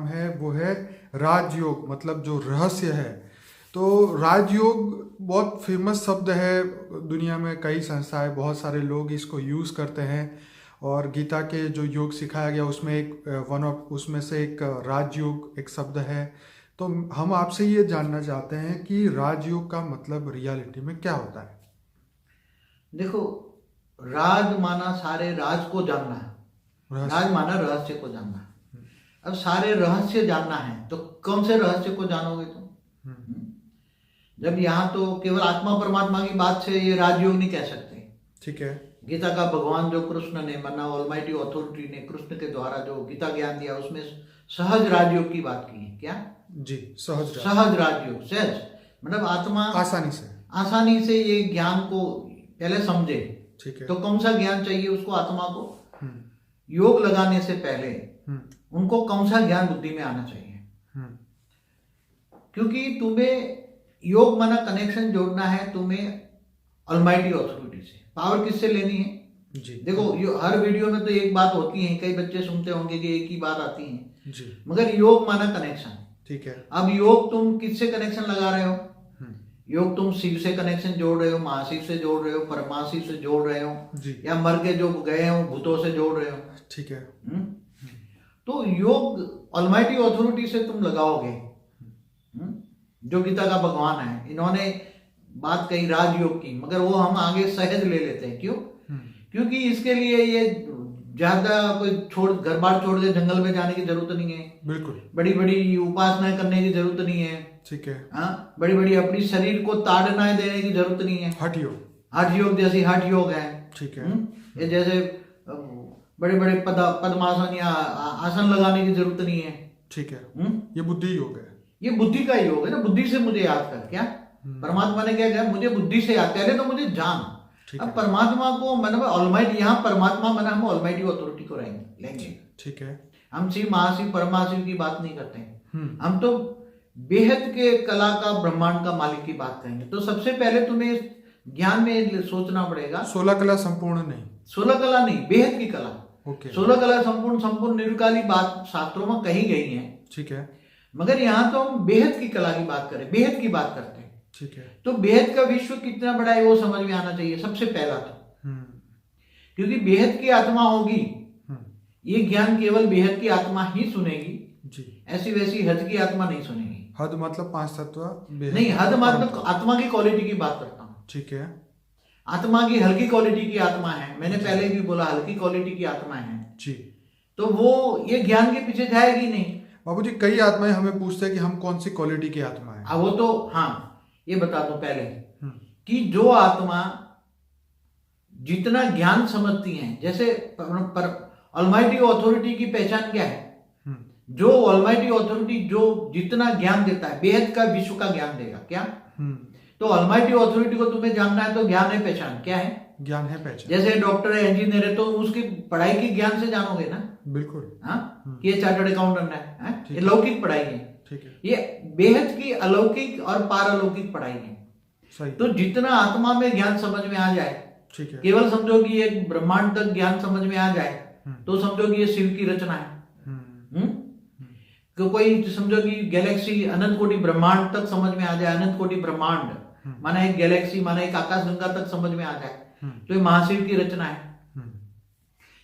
नाम है वो है राजयोग, मतलब जो रहस्य है। तो राजयोग बहुत फेमस शब्द है दुनिया में, कई संस्थाएं, बहुत सारे लोग इसको यूज़ करते हैं। और गीता के जो योग सिखाया गया उसमें उसमें से एक राजयोग एक शब्द है। तो हम आपसे ये जानना चाहते हैं कि राजयोग का मतलब रियलिटी में क्या होता है। देखो, राज माना सारे राज को जानना है, राज माना रहस्य को जानना है। अब सारे रहस्य जानना है तो कौन से रहस्य को जानोगे तुम? जब यहाँ तो केवल आत्मा परमात्मा की बात से ये राजयोग नहीं कह सकते। ठीक है। गीता का भगवान जो कृष्ण ने माना, ऑलमाइटी अथॉरिटी ने कृष्ण के द्वारा जो गीता ज्ञान दिया उसमें सहज राजयोग की बात की है। क्या जी? सहज राजयोग, सहज मतलब आत्मा आसानी से ये ज्ञान को पहले समझे। ठीक है। तो कौन सा ज्ञान चाहिए उसको? आत्मा को योग लगाने से पहले उनको कौन सा ज्ञान बुद्धि में आना चाहिए? क्योंकि तुम्हें योग माना कनेक्शन जोड़ना है तुम्हें ऑलमाइटी अथॉरिटी से। पावर किससे लेनी है जी? देखो, हर वीडियो में तो एक बात होती है, कई बच्चे सुनते होंगे कि एक ही बात आती है जी, मगर योग माना कनेक्शन। ठीक है। अब योग तुम किससे कनेक्शन लगा रहे हो? योग तुम शिव से कनेक्शन जोड़ रहे हो, महाशिव से जोड़ रहे हो, परमाशिव से जोड़ रहे हो जी, या मर के जो गए हो भूतों से जोड़ रहे हो। ठीक है। तो योग ऑलमाइटी अथॉरिटी से तुम लगाओगे। जो गीता का भगवान है, इन्होंने बात कही राजयोग की, मगर वो हम आगे सहज ले लेते हैं। क्यों? क्योंकि इसके लिए ये ज्यादा कोई घर बार छोड़ के जंगल में जाने की जरूरत नहीं है। बिल्कुल। बड़ी बड़ी उपासनाएं करने की जरूरत नहीं है। ठीक है। हाँ, बड़ी बड़ी अपनी शरीर को ताड़नाएं देने की जरूरत नहीं है। हठ योग जैसी हठ योग है। ठीक है। ये जैसे बड़े बड़े पद्मासन या आसन लगाने की जरूरत नहीं है। ठीक है। ये बुद्धि योग है, ये बुद्धि का योग है ना। बुद्धि से मुझे याद कर। क्या परमात्मा ने क्या कहा? मुझे बुद्धि से याद, पहले तो मुझे जान। अब परमात्मा को मतलब ऑलमाइटी, यहाँ परमात्मा मना हम ऑलमाइटी अथॉरिटी को लेंगे। ठीक है। हम शिव महाशिव परमाशिव की बात नहीं करते हैं, हम तो बेहद के कला का ब्रह्मांड का मालिक की बात करेंगे। तो सबसे पहले तुम्हें ज्ञान में सोचना पड़ेगा। 16 कला संपूर्ण नहीं, 16 कला नहीं, बेहद की कला। ओके। 16 कला संपूर्ण निर्विकारी बात शास्त्रों में कही गई है। ठीक है। मगर यहाँ तो हम बेहद की कला की बात करें, बेहद की बात करते हैं। ठीक है। तो बेहद का विश्व कितना बड़ा है वो समझ में आना चाहिए सबसे पहला तो। क्योंकि बेहद की आत्मा होगी, ये ज्ञान केवल बेहद की आत्मा ही सुनेगी जी। ऐसी वैसी हद की आत्मा नहीं सुनेगी। हद मतलब 5 तत्व नहीं, हद मतलब आत्मा की क्वालिटी की बात करता हूँ। ठीक है। आत्मा की हल्की क्वालिटी की आत्मा है, मैंने पहले भी बोला हल्की क्वालिटी की आत्मा है जी। तो वो ये ज्ञान के पीछे जाएगी नहीं। बाबूजी, कई आत्माएं हमें पूछते हैं कि हम कौन सी क्वालिटी की आत्मा है। वो तो हाँ, ये बता दो पहले कि जो आत्मा जितना ज्ञान समझती है, जैसे ऑलमाइटी अथॉरिटी की पहचान क्या है? जो ऑलमाइटी अथॉरिटी जो जितना ज्ञान देता है, बेहद का विश्व का ज्ञान देगा। क्या? तो ऑलमाइटी अथॉरिटी को तुम्हें जानना है तो ज्ञान है पहचान। क्या है? ज्ञान है पहचान। जैसे डॉक्टर है, इंजीनियर है, तो उसकी पढ़ाई की ज्ञान से जानोगे ना। बिल्कुल। हाँ, कि ये चार्टर्ड अकाउंटेंट है, ये लौकिक पढ़ाई है। ठीक है। ये बेहद की अलौकिक और पारलौकिक पढ़ाई है। सही। तो जितना आत्मा में ज्ञान समझ में आ जाए, ठीक है, केवल समझो कि एक ब्रह्मांड तक ज्ञान समझ में आ जाए तो समझो कि ये शिव की रचना है। तो कोई समझो कि गैलेक्सी अनंत कोटि ब्रह्मांड तक समझ में आ जाए, अनंत कोटि ब्रह्मांड माना एक गैलेक्सी माना एक आकाशगंगा तक समझ में आ जाए तो ये महाशिव की रचना है।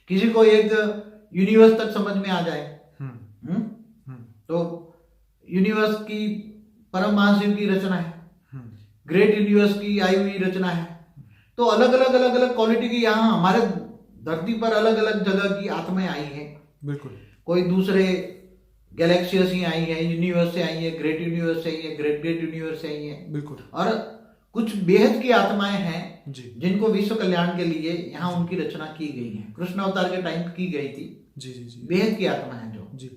किसी को एक यूनिवर्स तक समझ में आ जाए तो यूनिवर्स की परम महाशिव की रचना है। ग्रेट यूनिवर्स की आई हुई रचना है। तो अलग अलग क्वालिटी की यहाँ हमारे धरती पर अलग अलग जगह की आत्माएं आई हैं। बिल्कुल। कोई दूसरे गैलेक्सी से आई है, यूनिवर्स से आई है, ग्रेट यूनिवर्स से आई है, ग्रेट यूनिवर्स से आई है। बिल्कुल। और कुछ बेहद की आत्माएं हैं जी, जिनको विश्व कल्याण के लिए यहाँ उनकी रचना की गई है। कृष्ण अवतार के टाइम की गई थी जी। बेहद की आत्मा है जो जी।